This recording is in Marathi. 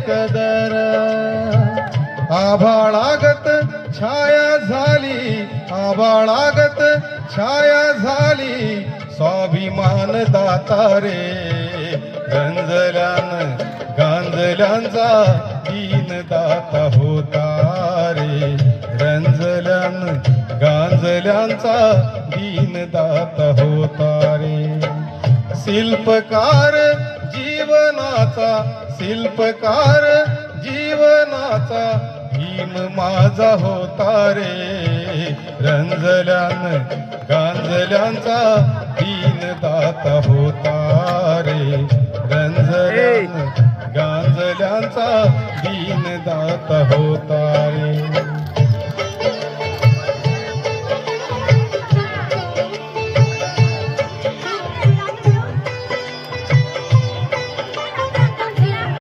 कदर आभाळागत छाया झाली आभाळागत छाया झाली स्वाभिमान दातारे गंजल्यान गांजल्यांचा दीन दाता होता रे रंजल्यान गांजल्यांचा दीन दाता होता रे शिल्पकार जीवनाचा शिल्पकार जीवनाचा भीम माझा होता रे रंजल्यान गांजल्यांचा दीन दाता होता रे रंजल्यान गांजल्यांचा दीन दाता होता रे